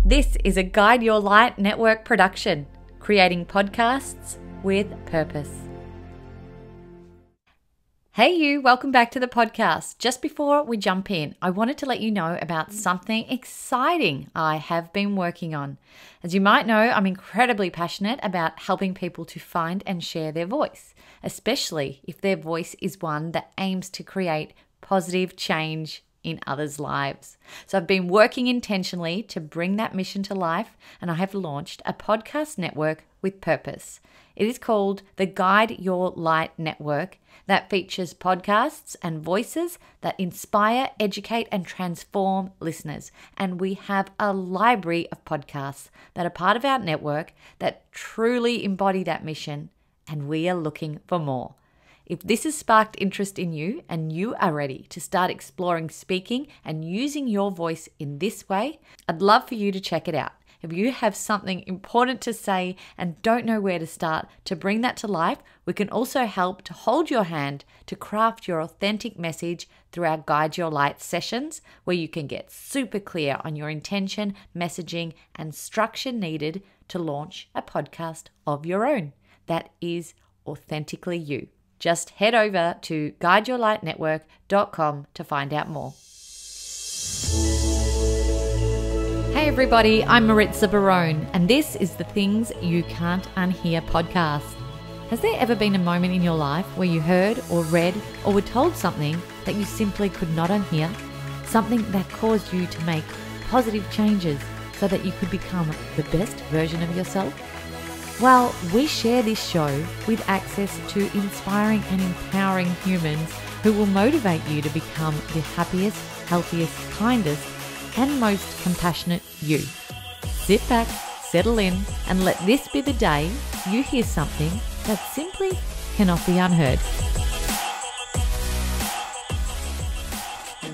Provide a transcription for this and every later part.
This is a Guide Your Light network production, creating podcasts with purpose. Hey you, welcome back to the podcast. Just before we jump in, I wanted to let you know about something exciting I have been working on. As you might know, I'm incredibly passionate about helping people to find and share their voice, especially if their voice is one that aims to create positive change in others' lives. So I've been working intentionally to bring that mission to life, and I have launched a podcast network with purpose. It is called the Guide Your Light Network, that features podcasts and voices that inspire, educate, and transform listeners. And we have a library of podcasts that are part of our network that truly embody that mission, and we are looking for more. If this has sparked interest in you and you are ready to start exploring speaking and using your voice in this way, I'd love for you to check it out. If you have something important to say and don't know where to start to bring that to life, we can also help to hold your hand to craft your authentic message through our Guide Your Light sessions, where you can get super clear on your intention, messaging, and structure needed to launch a podcast of your own that is authentically you. Just head over to guideyourlightnetwork.com to find out more. Hey everybody, I'm Maritza Barone, and this is the Things You Can't Unhear podcast. Has there ever been a moment in your life where you heard or read or were told something that you simply could not unhear? Something that caused you to make positive changes so that you could become the best version of yourself? Well, we share this show with access to inspiring and empowering humans who will motivate you to become the happiest, healthiest, kindest, and most compassionate you. Sit back, settle in, and let this be the day you hear something that simply cannot be unheard.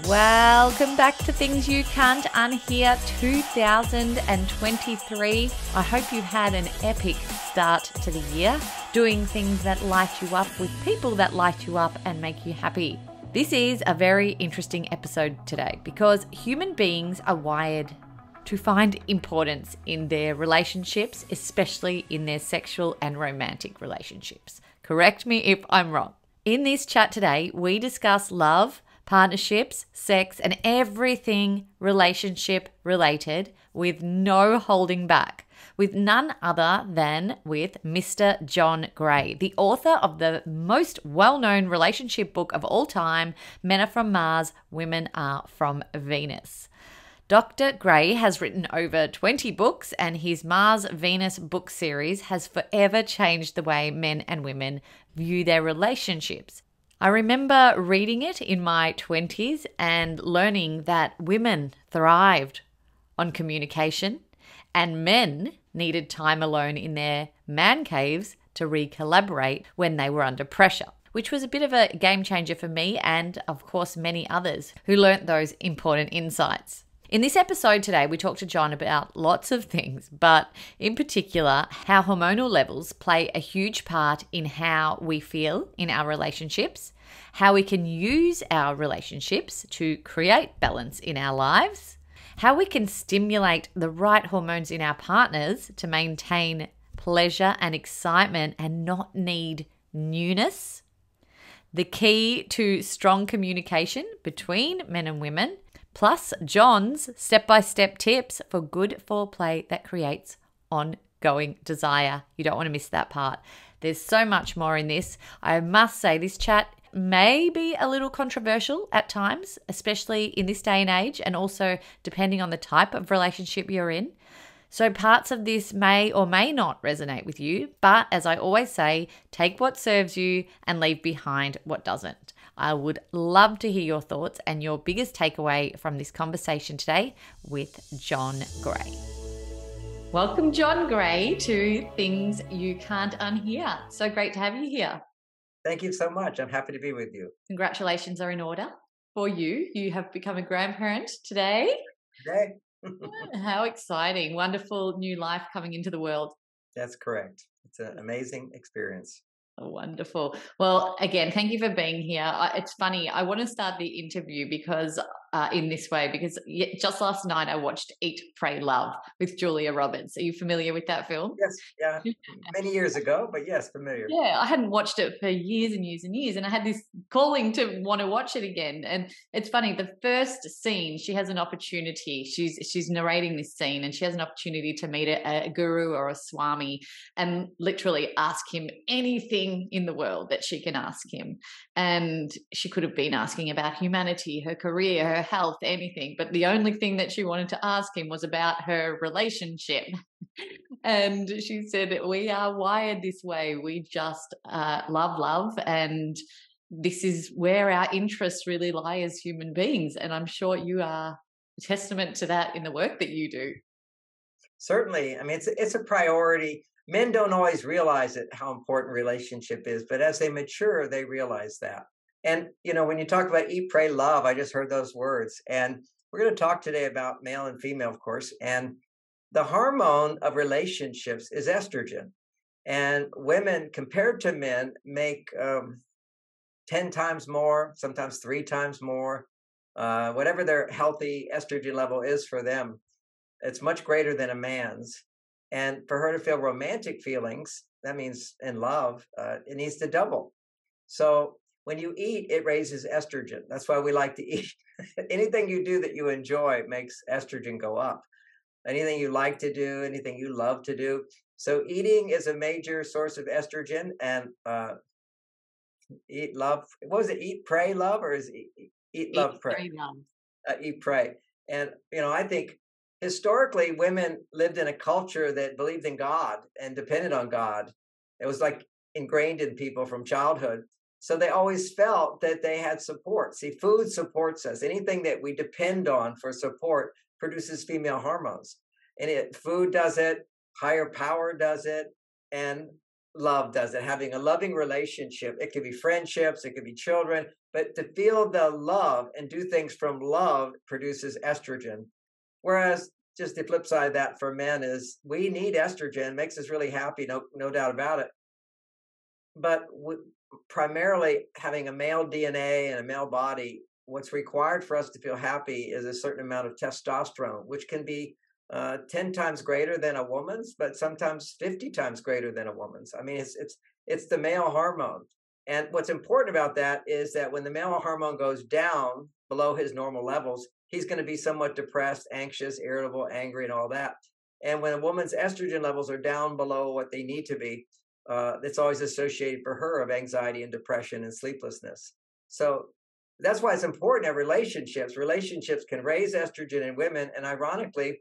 Welcome back to Things You Can't Unhear 2023. I hope you've had an epic start to the year, doing things that light you up with people that light you up and make you happy. This is a very interesting episode today because human beings are wired to find importance in their relationships, especially in their sexual and romantic relationships. Correct me if I'm wrong. In this chat today, we discuss love, partnerships, sex, and everything relationship related with no holding back, with none other than with Mr. John Gray, the author of the most well-known relationship book of all time, Men Are From Mars, Women Are From Venus. Dr. Gray has written over 20 books, and his Mars-Venus book series has forever changed the way men and women view their relationships. I remember reading it in my 20s and learning that women thrived on communication and men needed time alone in their man caves to re-collaborate when they were under pressure, which was a bit of a game changer for me and, of course, many others who learnt those important insights. In this episode today, we talked to John about lots of things, but in particular, how hormonal levels play a huge part in how we feel in our relationships, how we can use our relationships to create balance in our lives, how we can stimulate the right hormones in our partners to maintain pleasure and excitement and not need newness, the key to strong communication between men and women, plus John's step-by-step tips for good foreplay that creates ongoing desire. You don't want to miss that part. There's so much more in this. I must say this chat may be a little controversial at times, especially in this day and age, and also depending on the type of relationship you're in. So parts of this may or may not resonate with you, but as I always say, take what serves you and leave behind what doesn't. I would love to hear your thoughts and your biggest takeaway from this conversation today with John Gray. Welcome, John Gray, to Things You Can't Unhear. So great to have you here. Thank you so much. I'm happy to be with you. Congratulations are in order for you. You have become a grandparent today. Today. How exciting. Wonderful new life coming into the world. That's correct. It's an amazing experience. Oh, wonderful. Well, again, thank you for being here. It's funny. I want to start the interview because in this way because just last night I watched Eat, Pray, Love with Julia Roberts. Are you familiar with that film? Yes, yeah, many years ago, but yes, familiar. Yeah, I hadn't watched it for years and years and years, and I had this calling to want to watch it again. And it's funny, the first scene, she has an opportunity. She's narrating this scene, and she has an opportunity to meet a guru or a swami, and literally ask him anything in the world that she can ask him. And she could have been asking about humanity, her career, her health, anything. But the only thing that she wanted to ask him was about her relationship. And she said, we are wired this way. We just love. And this is where our interests really lie as human beings. And I'm sure you are a testament to that in the work that you do. Certainly. I mean, it's a priority. Men don't always realize it, how important relationship is, but as they mature, they realize that. And, when you talk about eat, pray, love, I just heard those words. And we're going to talk today about male and female, of course. And the hormone of relationships is estrogen. And women, compared to men, make 10 times more, sometimes 3 times more, whatever their healthy estrogen level is for them. It's much greater than a man's. And for her to feel romantic feelings, that means in love, it needs to double. So when you eat, it raises estrogen. That's why we like to eat. Anything you do that you enjoy makes estrogen go up. Anything you like to do, anything you love to do. So eating is a major source of estrogen. And eat, love. What was it? Eat, pray, love, or is eat, love, pray? Eat, pray. And I think historically, women lived in a culture that believed in God and depended on God. It was like ingrained in people from childhood. So they always felt that they had support. See, food supports us. Anything that we depend on for support produces female hormones. And food does it, higher power does it, and love does it. Having a loving relationship, it could be friendships, it could be children, but to feel the love and do things from love produces estrogen. Whereas just the flip side of that for men is we need estrogen, makes us really happy, no doubt about it. But primarily having a male DNA and a male body, what's required for us to feel happy is a certain amount of testosterone, which can be 10 times greater than a woman's, but sometimes 50 times greater than a woman's. I mean, it's the male hormone. And what's important about that is that when the male hormone goes down below his normal levels, he's going to be somewhat depressed, anxious, irritable, angry, and all that. And when a woman's estrogen levels are down below what they need to be, it's always associated for her of anxiety and depression and sleeplessness. So that's why it's important to have relationships. Relationships can raise estrogen in women, and ironically,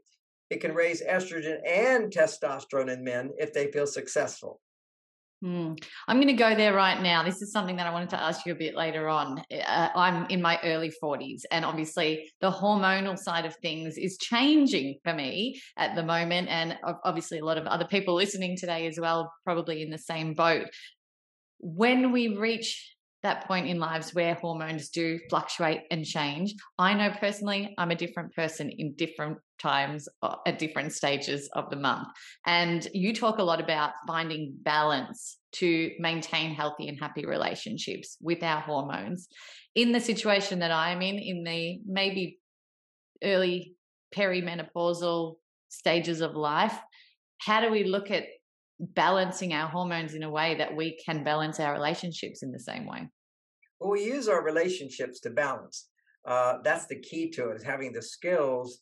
it can raise estrogen and testosterone in men if they feel successful. I'm going to go there right now. This is something that I wanted to ask you a bit later on. I'm in my early 40s, and obviously the hormonal side of things is changing for me at the moment, and obviously a lot of other people listening today as well, probably in the same boat. When we reach that point in lives where hormones do fluctuate and change, I know personally I'm a different person in different times at different stages of the month. And you talk a lot about finding balance to maintain healthy and happy relationships with our hormones. In the situation that I'm in the maybe early perimenopausal stages of life, how do we look at balancing our hormones in a way that we can balance our relationships in the same way? Well, we use our relationships to balance. That's the key to it, is having the skills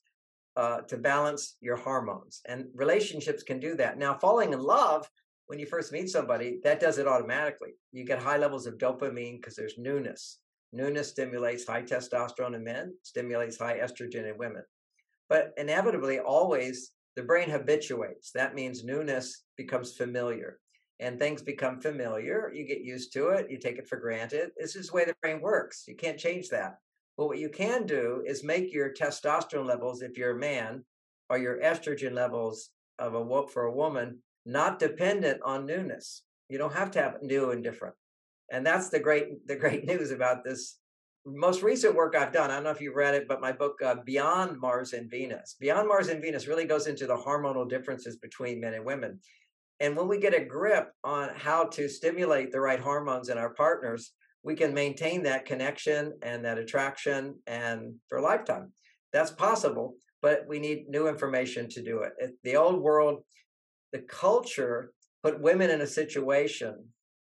to balance your hormones. And relationships can do that. Now, falling in love, when you first meet somebody, that does it automatically. You get high levels of dopamine because there's newness. Newness stimulates high testosterone in men, stimulates high estrogen in women. But inevitably, always, the brain habituates. That means newness becomes familiar. And things become familiar. You get used to it. You take it for granted. This is the way the brain works. You can't change that. But what you can do is make your testosterone levels, if you're a man, or your estrogen levels for a woman, not dependent on newness. You don't have to have new and different. And that's the great news about this most recent work I've done. I don't know if you read it, but my book, Beyond Mars and Venus. Beyond Mars and Venus really goes into the hormonal differences between men and women. And when we get a grip on how to stimulate the right hormones in our partners, we can maintain that connection and that attraction and for a lifetime. That's possible, but we need new information to do it. The old world, the culture put women in a situation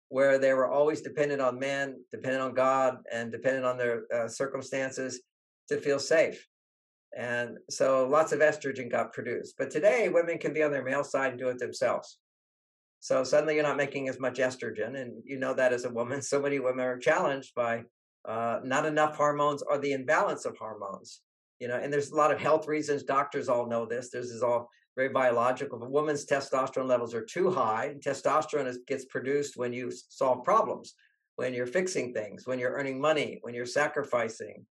where they were always dependent on men, dependent on God, and dependent on their circumstances to feel safe. And so lots of estrogen got produced. But today, women can be on their male side and do it themselves. So suddenly you're not making as much estrogen. And you know that as a woman, so many women are challenged by not enough hormones or the imbalance of hormones. And there's a lot of health reasons. Doctors all know this. This is all very biological. If a woman's testosterone levels are too high, testosterone gets produced when you solve problems, when you're fixing things, when you're earning money, when you're sacrificing.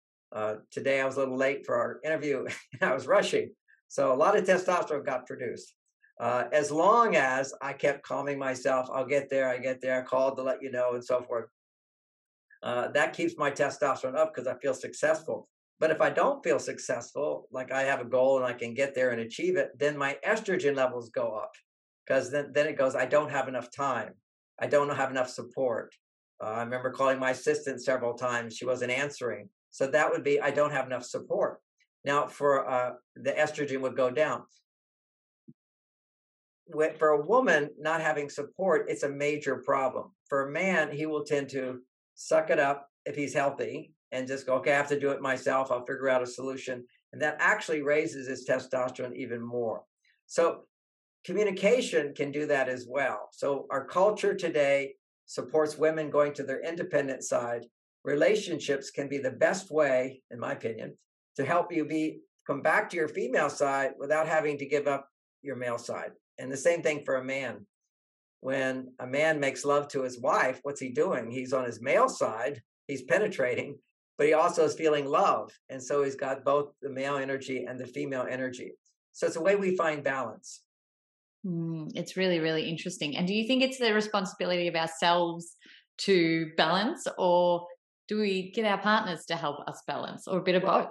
Today I was a little late for our interview. I was rushing. So a lot of testosterone got produced. As long as I kept calming myself, I get there, I called to let you know, and so forth. That keeps my testosterone up because I feel successful. But if I don't feel successful, like I have a goal and I can get there and achieve it, then my estrogen levels go up, because then it goes, I don't have enough time. I don't have enough support. I remember calling my assistant several times. She wasn't answering. So that would be, I don't have enough support. Now for the estrogen would go down. For a woman not having support, it's a major problem. For a man, he will tend to suck it up if he's healthy and just go, okay, I have to do it myself. I'll figure out a solution. And that actually raises his testosterone even more. So communication can do that as well. So our culture today supports women going to their independent side. Relationships can be the best way, in my opinion, to help you come back to your female side without having to give up your male side. And the same thing for a man. When a man makes love to his wife, what's he doing? He's on his male side, he's penetrating, but he also is feeling love. And so he's got both the male energy and the female energy. So it's a way we find balance. It's really, really interesting. And do you think it's the responsibility of ourselves to balance, or do we get our partners to help us balance, or a bit of both?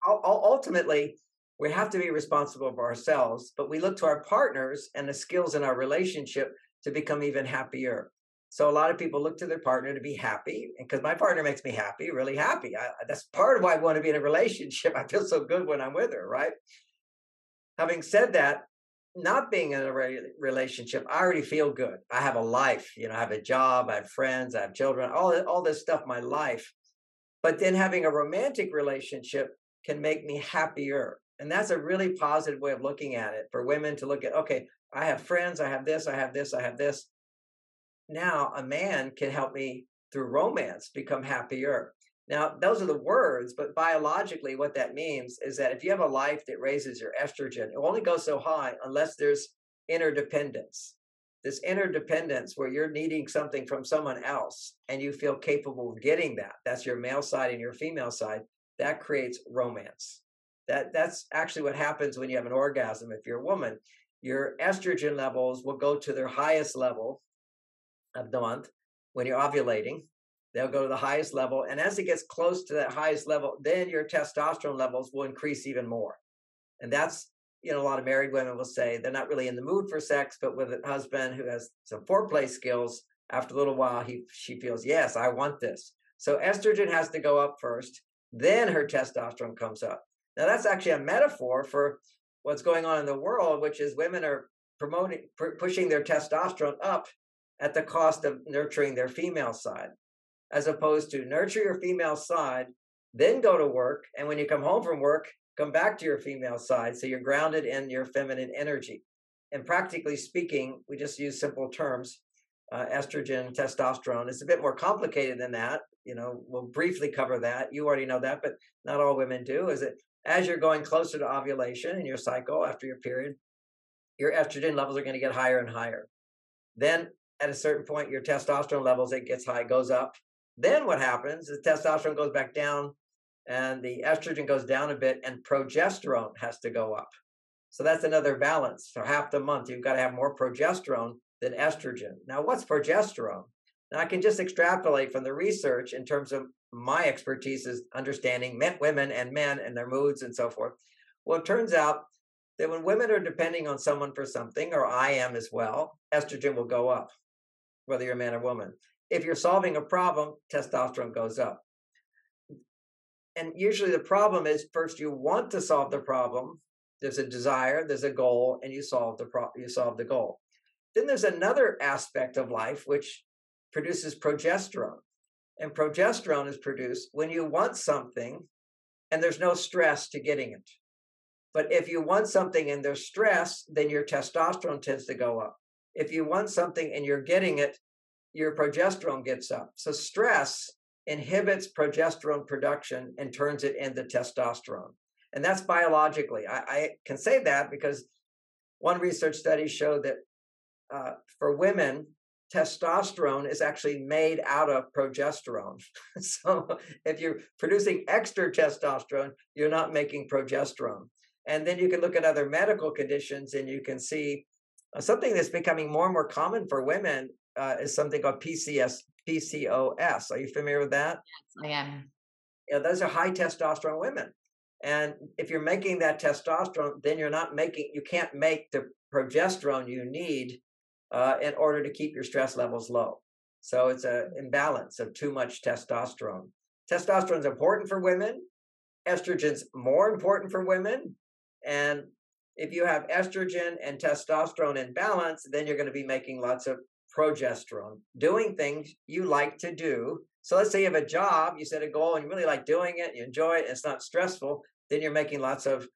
Ultimately, we have to be responsible for ourselves, but we look to our partners and the skills in our relationship to become even happier. So a lot of people look to their partner to be happy, and because my partner makes me happy, really happy. That's part of why I want to be in a relationship. I feel so good when I'm with her, right? Having said that, not being in a relationship, I already feel good. I have a life, I have a job, I have friends, I have children, all this stuff, my life. But then having a romantic relationship can make me happier. And that's a really positive way of looking at it for women to look at, okay, I have friends, I have this, I have this, I have this. Now a man can help me through romance become happier. Now, those are the words, but biologically what that means is that if you have a life that raises your estrogen, it only goes so high unless there's interdependence. This interdependence where you're needing something from someone else and you feel capable of getting that. That's your male side and your female side. That creates romance. That's actually what happens when you have an orgasm. If you're a woman, your estrogen levels will go to their highest level of the month when you're ovulating. They'll go to the highest level. And as it gets close to that highest level, then your testosterone levels will increase even more. And that's, a lot of married women will say they're not really in the mood for sex, but with a husband who has some foreplay skills, after a little while, she feels, yes, I want this. So estrogen has to go up first, then her testosterone comes up. Now that's actually a metaphor for what's going on in the world, which is women are pushing their testosterone up at the cost of nurturing their female side, as opposed to nurture your female side, then go to work. And when you come home from work, come back to your female side. So you're grounded in your feminine energy. And practically speaking, we just use simple terms, estrogen, testosterone. It's a bit more complicated than that. We'll briefly cover that. You already know that, but not all women do. Is that as you're going closer to ovulation in your cycle after your period, your estrogen levels are going to get higher and higher. Then at a certain point, your testosterone levels, it gets high, goes up. Then what happens is testosterone goes back down and the estrogen goes down a bit and progesterone has to go up. So that's another balance. So half the month, you've got to have more progesterone than estrogen. Now, what's progesterone? Now, I can just extrapolate from the research in terms of my expertise is understanding women and men and their moods and so forth. Well, it turns out that when women are depending on someone for something, or I am as well, estrogen will go up, whether you're a man or woman. if you're solving a problem, testosterone goes up. And usually the problem is first you want to solve the problem. There's a desire, there's a goal, and you solve the goal. Then there's another aspect of life which produces progesterone. And progesterone is produced when you want something and there's no stress to getting it. But if you want something and there's stress, then your testosterone tends to go up. If you want something and you're getting it, your progesterone gets up. So stress inhibits progesterone production and turns it into testosterone. And that's biologically. I can say that because one research study showed that for women, testosterone is actually made out of progesterone. So if you're producing extra testosterone, you're not making progesterone. And then you can look at other medical conditions and you can see something that's becoming more and more common for women is something called PCOS. Are you familiar with that? Yes, I am. Yeah, those are high testosterone women. And if you're making that testosterone, then you can't make the progesterone you need in order to keep your stress levels low. So it's an imbalance of too much testosterone. Testosterone is important for women. Estrogen's more important for women. And if you have estrogen and testosterone in balance, then you're going to be making lots of progesterone, doing things you like to do. So let's say you have a job, you set a goal and you really like doing it, you enjoy it, it's not stressful, then you're making lots of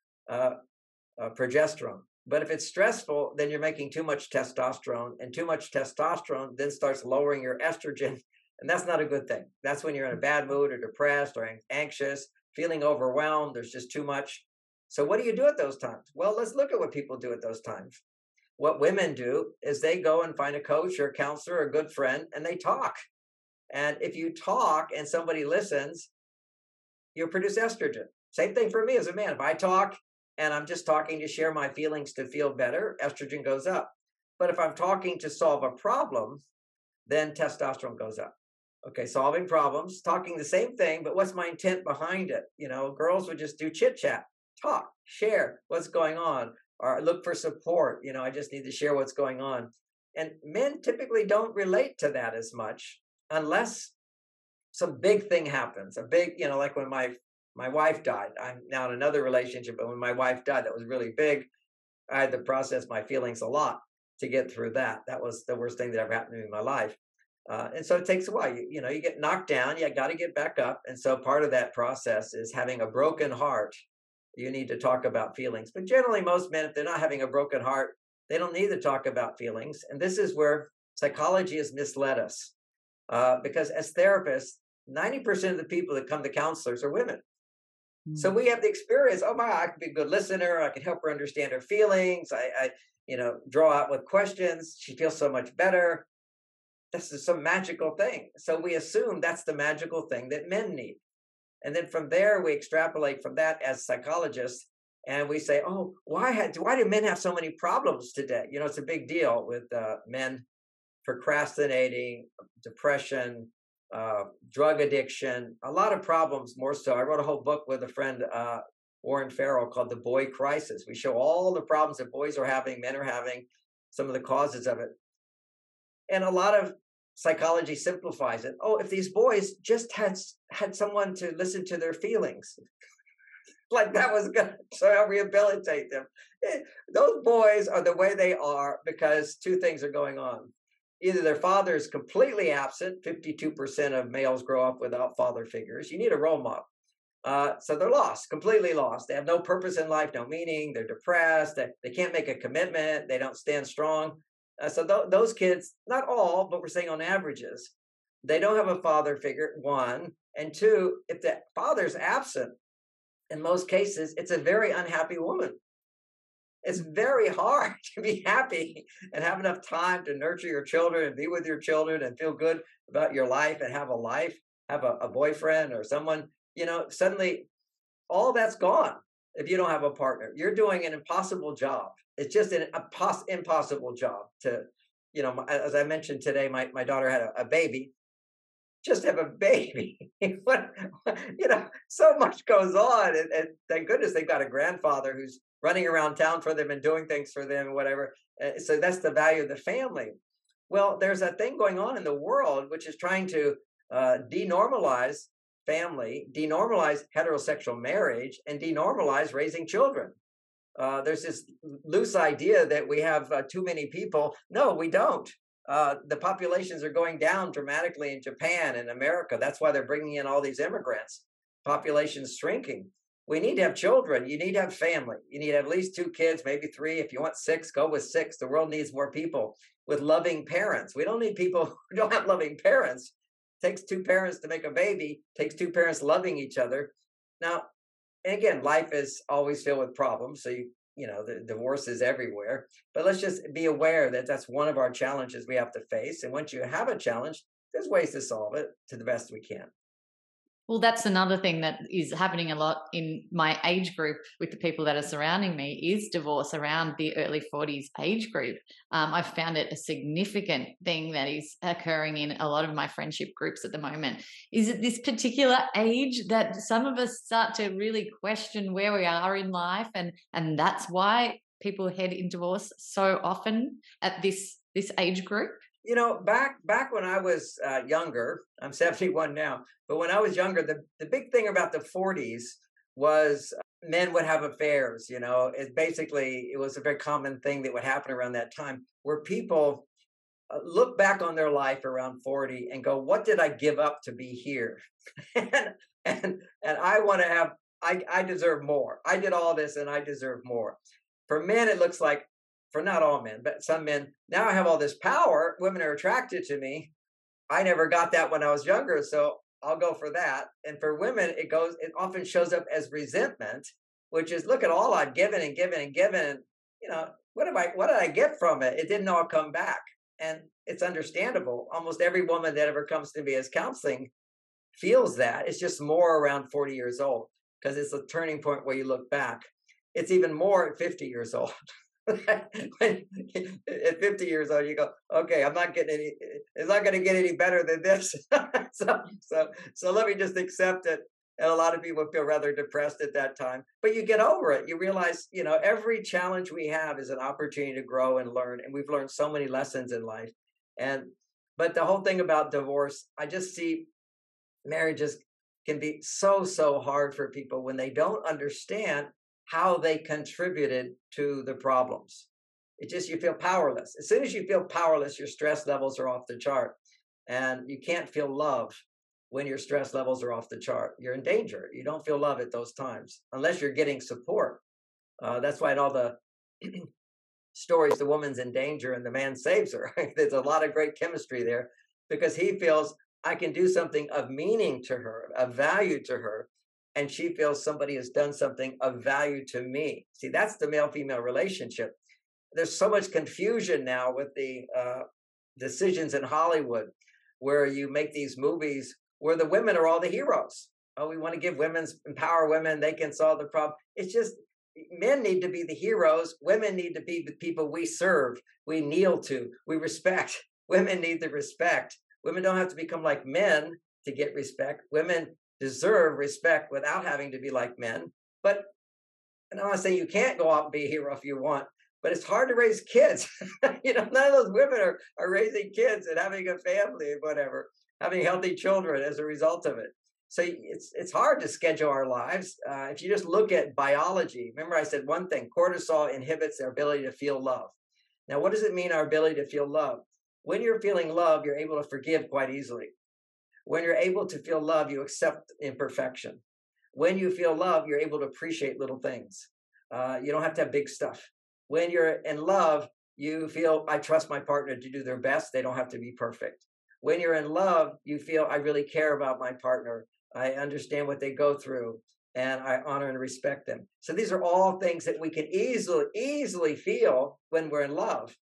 progesterone. But if it's stressful, then you're making too much testosterone, and too much testosterone then starts lowering your estrogen. And that's not a good thing. That's when you're in a bad mood or depressed or anxious, feeling overwhelmed. There's just too much. So what do you do at those times? Well, let's look at what people do at those times. What women do is they go and find a coach or a counselor or a good friend and they talk. And if you talk and somebody listens, you'll produce estrogen. Same thing for me as a man. If I talk and I'm just talking to share my feelings to feel better, estrogen goes up. But if I'm talking to solve a problem, then testosterone goes up. Okay, solving problems, talking the same thing, but what's my intent behind it? You know, girls would just do chit chat, talk, share what's going on, or look for support. You know, I just need to share what's going on. And men typically don't relate to that as much unless some big thing happens. A big, you know, like when my wife died. I'm now in another relationship, but when my wife died, that was really big. I had to process my feelings a lot to get through that. That was the worst thing that ever happened to me in my life. And so it takes a while. You know, you get knocked down, you got to get back up. And so part of that process is having a broken heart. You need to talk about feelings. But generally, most men, if they're not having a broken heart, they don't need to talk about feelings. And this is where psychology has misled us. Because as therapists, 90% of the people that come to counselors are women. So we have the experience, oh my, I can be a good listener. I can help her understand her feelings. I draw out with questions. She feels so much better. This is some magical thing. So we assume that's the magical thing that men need. And then from there, we extrapolate from that as psychologists. And we say, oh, why do men have so many problems today? You know, it's a big deal with men procrastinating, depression, drug addiction, a lot of problems more so. I wrote a whole book with a friend, Warren Farrell, called The Boy Crisis. We show all the problems that boys are having, men are having, some of the causes of it. And a lot of psychology simplifies it. Oh, if these boys just had someone to listen to their feelings, like that was going to rehabilitate them. Those boys are the way they are because two things are going on. Either their father is completely absent. 52% of males grow up without father figures. You need a role model. So they're lost, completely lost. They have no purpose in life, no meaning. They're depressed. They can't make a commitment. They don't stand strong. So those kids, not all, but we're saying on averages, they don't have a father figure, one. And two, if the father's absent, in most cases, it's a very unhappy woman. It's very hard to be happy and have enough time to nurture your children and be with your children and feel good about your life and have a life, have a boyfriend or someone, suddenly all that's gone if you don't have a partner. You're doing an impossible job. It's just an impossible job to, as I mentioned today, my daughter had a baby. Just have a baby. So much goes on. And thank goodness they've got a grandfather who's running around town for them and doing things for them and whatever. So that's the value of the family. Well, there's a thing going on in the world which is trying to denormalize family, denormalize heterosexual marriage, and denormalize raising children. There's this loose idea that we have too many people. No, we don't. The populations are going down dramatically in Japan and America. That's why they're bringing in all these immigrants. Population's shrinking. We need to have children. You need to have family. You need at least 2 kids, maybe 3. If you want 6, go with 6. The world needs more people with loving parents. We don't need people who don't have loving parents. It takes 2 parents to make a baby. It takes 2 parents loving each other. Now, and again, life is always filled with problems. So the divorce is everywhere. But let's just be aware that that's one of our challenges we have to face. And once you have a challenge, there's ways to solve it to the best we can. Well, that's another thing that is happening a lot in my age group with the people that are surrounding me is divorce around the early 40s age group. I've found it a significant thing that is occurring in a lot of my friendship groups at the moment. Is it this particular age that some of us start to really question where we are in life, and that's why people head in divorce so often at this age group? Back when I was younger, I'm 71 now, but when I was younger, the big thing about the 40s was men would have affairs. It was a very common thing that would happen around that time, where people look back on their life around 40 and go, what did I give up to be here? and I want to have, I deserve more. I did all this and I deserve more. For men, it looks like, for not all men, but some men, now I have all this power. Women are attracted to me. I never got that when I was younger, so I'll go for that. And for women, it often shows up as resentment, which is, look at all I've given and given and given. What did I get from it? It didn't all come back. And it's understandable. Almost every woman that ever comes to me as counseling feels that. It's just more around 40 years old, because it's a turning point where you look back. It's even more at 50 years old. At 50 years old, you go, okay, it's not going to get any better than this. so let me just accept it. And a lot of people feel rather depressed at that time, but you get over it. You realize, every challenge we have is an opportunity to grow and learn. And we've learned so many lessons in life. But the whole thing about divorce, I just see marriages can be so hard for people when they don't understand how they contributed to the problems. You feel powerless. As soon as you feel powerless, your stress levels are off the chart. And you can't feel love when your stress levels are off the chart. You're in danger. You don't feel love at those times, unless you're getting support. That's why in all the stories, the woman's in danger and the man saves her. There's a lot of great chemistry there, because he feels, I can do something of meaning to her, of value to her. And she feels somebody has done something of value to me. See, that's the male-female relationship. There's so much confusion now with the decisions in Hollywood, where you make these movies where the women are all the heroes. Oh, we want to empower women. They can solve the problem. It's just, men need to be the heroes. Women need to be the people we serve, we kneel to, we respect. Women need the respect. Women don't have to become like men to get respect. Women deserve respect without having to be like men. But and I'm not saying you can't go out and be a hero if you want, but it's hard to raise kids. None of those women are raising kids and having a family and whatever, having healthy children as a result of it. So it's hard to schedule our lives. If you just look at biology, remember I said one thing, cortisol inhibits our ability to feel love. Now, what does it mean, our ability to feel love? When you're feeling love, you're able to forgive quite easily. When you're able to feel love, you accept imperfection. When you feel love, you're able to appreciate little things. You don't have to have big stuff. When you're in love, you feel, I trust my partner to do their best. They don't have to be perfect. When you're in love, you feel, I really care about my partner. I understand what they go through, and I honor and respect them. So these are all things that we can easily feel when we're in love.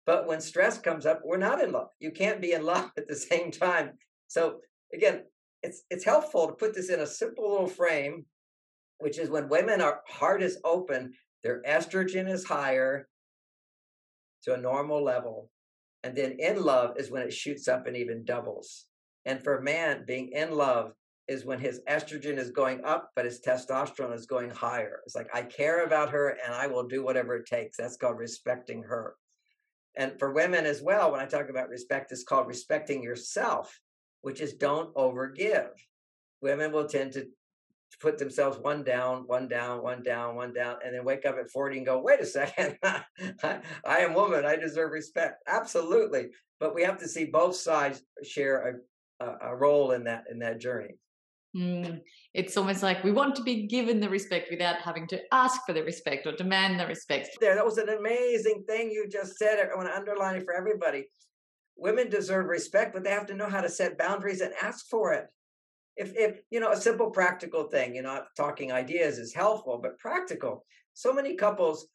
But when stress comes up, we're not in love. You can't be in love at the same time. So again, it's helpful to put this in a simple little frame, which is when women are heart is open, their estrogen is higher to a normal level. And then in love is when it shoots up and even doubles. And for a man, being in love is when his estrogen is going up, but his testosterone is going higher. It's like, I care about her and I will do whatever it takes. That's called respecting her. And for women as well, when I talk about respect, it's called respecting yourself, which is don't overgive. Women will tend to put themselves one down, one down, one down, one down, and then wake up at 40 and go, wait a second, I am woman, I deserve respect. Absolutely. But we have to see both sides share a role in that journey. It's almost like we want to be given the respect without having to ask for the respect or demand the respect. That was an amazing thing you just said. I want to underline it for everybody. Women deserve respect, but they have to know how to set boundaries and ask for it. If a simple practical thing, talking ideas is helpful, but practical. So many couples,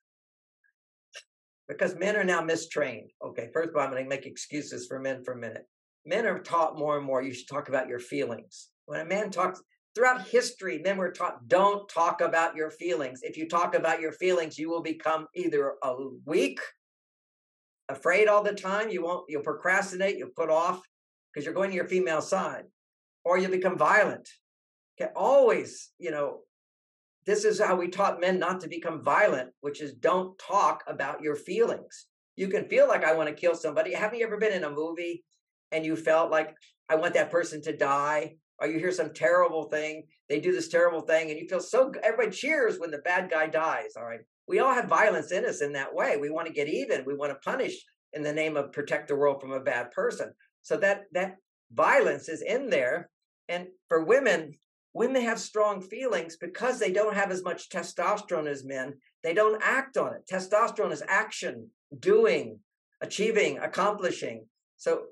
because men are now mistrained. Okay, first of all, I'm going to make excuses for men for a minute. Men are taught more and more, you should talk about your feelings. When a man talks, throughout history, men were taught, don't talk about your feelings. If you talk about your feelings, you will become either weak, afraid all the time, you'll procrastinate, you'll put off because you're going to your female side, or you'll become violent. Okay, always, this is how we taught men not to become violent, which is don't talk about your feelings. You can feel like I want to kill somebody. Haven't you ever been in a movie and you felt like I want that person to die? Or you hear some terrible thing, they do this terrible thing, and you feel so good. Everybody cheers when the bad guy dies. All right. We all have violence in us in that way. We want to get even. We want to punish in the name of protect the world from a bad person. So that violence is in there. And for women have strong feelings because they don't have as much testosterone as men. They don't act on it. Testosterone is action, doing, achieving, accomplishing. So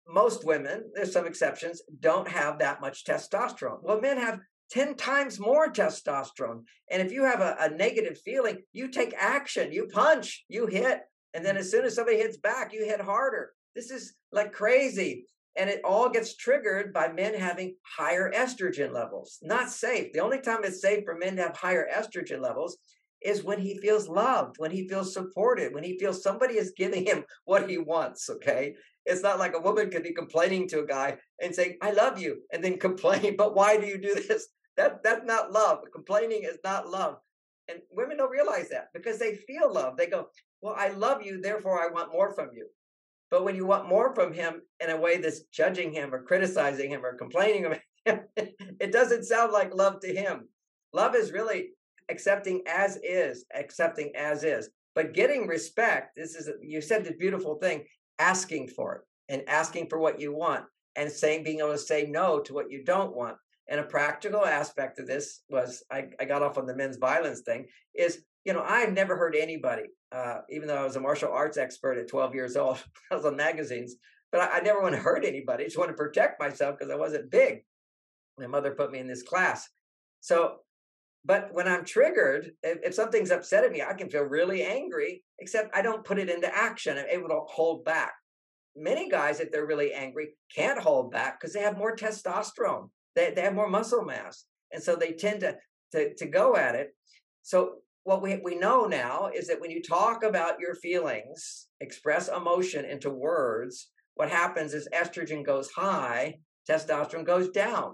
most women, there's some exceptions, don't have that much testosterone. Well, men have 10 times more testosterone. And if you have a negative feeling, you take action, you punch, you hit. And then as soon as somebody hits back, you hit harder. This is like crazy. And it all gets triggered by men having higher estrogen levels. Not safe. The only time it's safe for men to have higher estrogen levels is when he feels loved, when he feels supported, when he feels somebody is giving him what he wants, okay? It's not like a woman could be complaining to a guy and saying, I love you, and then complain, but why do you do this? That's not love. Complaining is not love. And women don't realize that because they feel love. They go, well, I love you, therefore I want more from you. But when you want more from him in a way that's judging him or criticizing him or complaining about him, it doesn't sound like love to him. Love is really accepting as is. But getting respect, you said the beautiful thing, asking for it and asking for what you want and being able to say no to what you don't want. And a practical aspect of this was, I got off on the men's violence thing, is, I've never heard anybody, even though I was a martial arts expert at 12 years old, I was on magazines, but I never want to hurt anybody. I just want to protect myself because I wasn't big. My mother put me in this class. But when I'm triggered, if something's upsetting me, I can feel really angry, except I don't put it into action. I'm able to hold back. Many guys, if they're really angry, can't hold back because they have more testosterone. They have more muscle mass. And so they tend to go at it. So what we know now is that when you talk about your feelings, express emotion into words, what happens is estrogen goes high, testosterone goes down.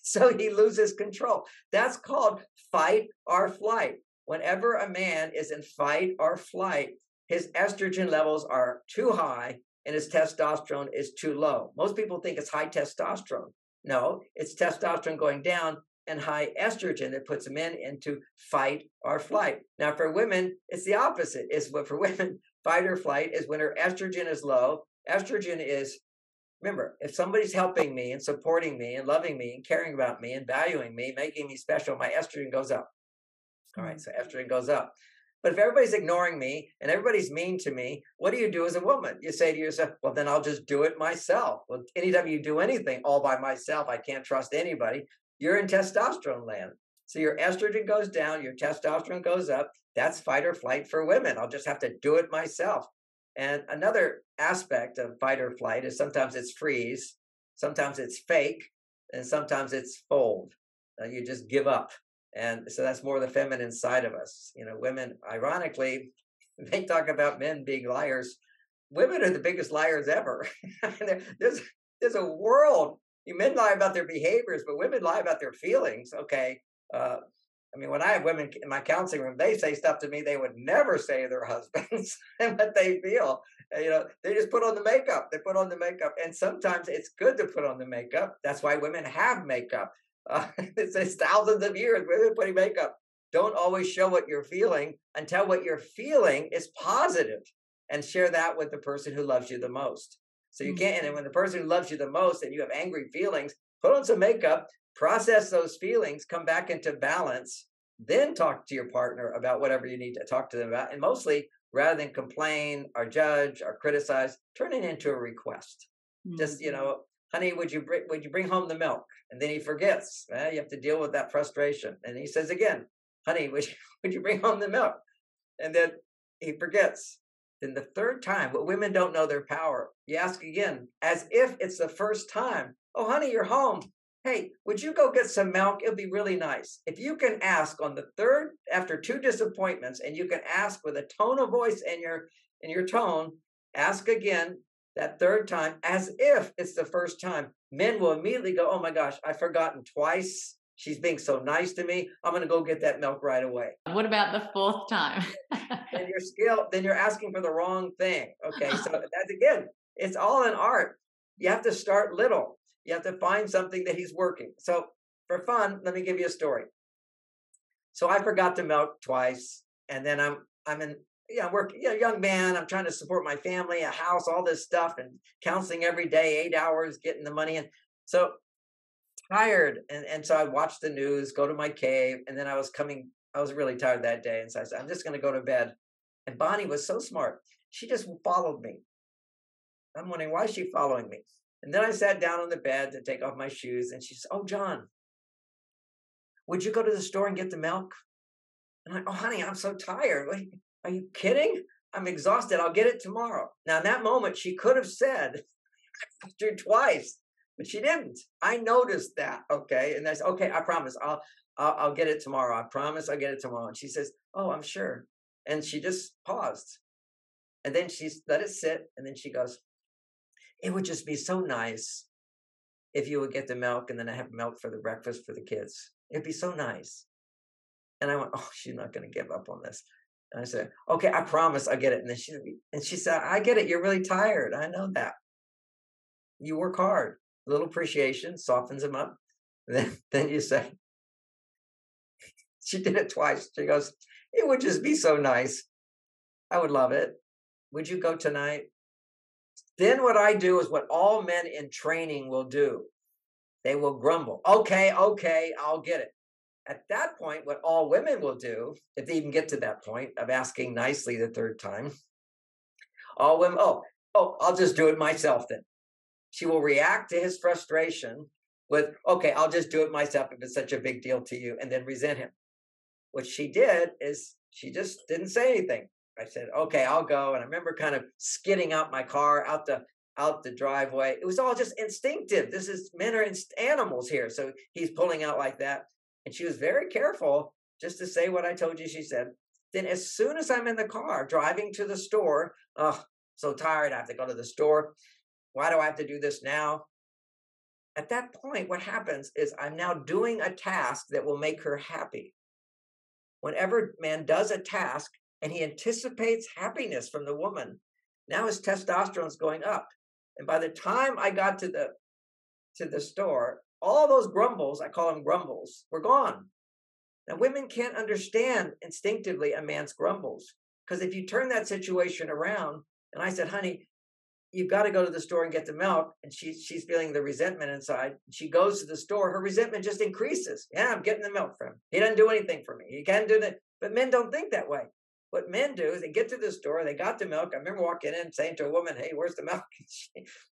So he loses control. That's called fight or flight. Whenever a man is in fight or flight, his estrogen levels are too high and his testosterone is too low. Most people think it's high testosterone. No, it's testosterone going down and high estrogen that puts men into fight or flight. Now, for women, it's the opposite. For women, fight or flight is when her estrogen is low. Estrogen is, remember, if somebody's helping me and supporting me and loving me and caring about me and valuing me, making me special, my estrogen goes up. All right, so estrogen goes up. But if everybody's ignoring me and everybody's mean to me, what do you do as a woman? You say to yourself, well, then I'll just do it myself. Well, anytime you do anything all by myself, I can't trust anybody. You're in testosterone land. So your estrogen goes down, your testosterone goes up. That's fight or flight for women. I'll just have to do it myself. And another aspect of fight or flight is sometimes it's freeze, sometimes it's fake, and sometimes it's fold. You just give up. And so that's more the feminine side of us. Women, ironically, they talk about men being liars. Women are the biggest liars ever. There's a world. Men lie about their behaviors, but women lie about their feelings. Okay. I mean, when I have women in my counseling room, they say stuff to me they would never say to their husbands and what they feel. They just put on the makeup. They put on the makeup. And sometimes it's good to put on the makeup. That's why women have makeup. It's thousands of years women putting makeup. Don't always show what you're feeling until what you're feeling is positive, and share that with the person who loves you the most. So you can't, and when the person who loves you the most and you have angry feelings, put on some makeup, process those feelings, come back into balance, then talk to your partner about whatever you need to talk to them about. And mostly, rather than complain or judge or criticize, turn it into a request. Just, honey, would you bring home the milk? And then he forgets. You have to deal with that frustration. And he says again, honey, would you bring home the milk? And then he forgets. Then the third time, but women don't know their power. You ask again, as if it's the first time. Oh, honey, you're home. Hey, would you go get some milk? It'll be really nice. If you can ask on the third, after 2 disappointments, and you can ask with a tone of voice in your tone, ask again that third time, as if it's the first time. Men will immediately go, oh my gosh, I've forgotten twice. She's being so nice to me. I'm going to go get that milk right away. What about the 4th time? Then you're asking for the wrong thing. Okay, so that's again, it's all an art. You have to start little. You have to find something that he's working. So for fun, let me give you a story. So I forgot the milk twice, and then I'm in work, young man. I'm trying to support my family, a house, all this stuff, and counseling every day, 8 hours, getting the money in. So tired, and so I watched the news, go to my cave, and then I was really tired that day, and so I said, I'm just going to go to bed. And Bonnie was so smart. She just followed me. I'm wondering, why is she following me? And then I sat down on the bed to take off my shoes, and she said, oh, John, would you go to the store and get the milk? And I'm like, oh, honey, I'm so tired. Are you kidding? I'm exhausted. I'll get it tomorrow. Now, in that moment, she could have said after twice, but she didn't. I noticed that. Okay. And I said, okay, I promise I'll get it tomorrow. I promise I'll get it tomorrow. And she says, oh, I'm sure. And she just paused. And then she let it sit. And then she goes, it would just be so nice if you would get the milk and then I have milk for the breakfast for the kids. It'd be so nice. And I went, oh, she's not going to give up on this. And I said, okay, I promise I'll get it. And then she said, I get it. You're really tired. I know that. You work hard. A little appreciation softens them up. Then you say, she did it twice. She goes, it would just be so nice. I would love it. Would you go tonight? Then what I do is what all men in training will do. They will grumble. Okay, I'll get it. At that point, what all women will do, if they even get to that point of asking nicely the third time, all women, I'll just do it myself then. She will react to his frustration with, okay, I'll just do it myself if it's such a big deal to you, and then resent him. What she did is she just didn't say anything. I said, okay, I'll go. And I remember kind of skidding out my car out the driveway. It was all just instinctive. Men are animals here. So he's pulling out like that. And she was very careful just to say what I told you she said. Then as soon as I'm in the car driving to the store, so tired, I have to go to the store. Why do I have to do this now? At that point, what happens is I'm now doing a task that will make her happy. Whenever man does a task and he anticipates happiness from the woman, now his testosterone is going up. And by the time I got to the store, all those grumbles, I call them grumbles, were gone. Now, women can't understand instinctively a man's grumbles. Because if you turn that situation around, and I said, honey, you've got to go to the store and get the milk, and she's feeling the resentment inside. She goes to the store, her resentment just increases. Yeah, I'm getting the milk from him. He doesn't do anything for me. He can't do that. But men don't think that way. What men do is they get to the store, they got the milk. I remember walking in saying to a woman, hey, where's the milk?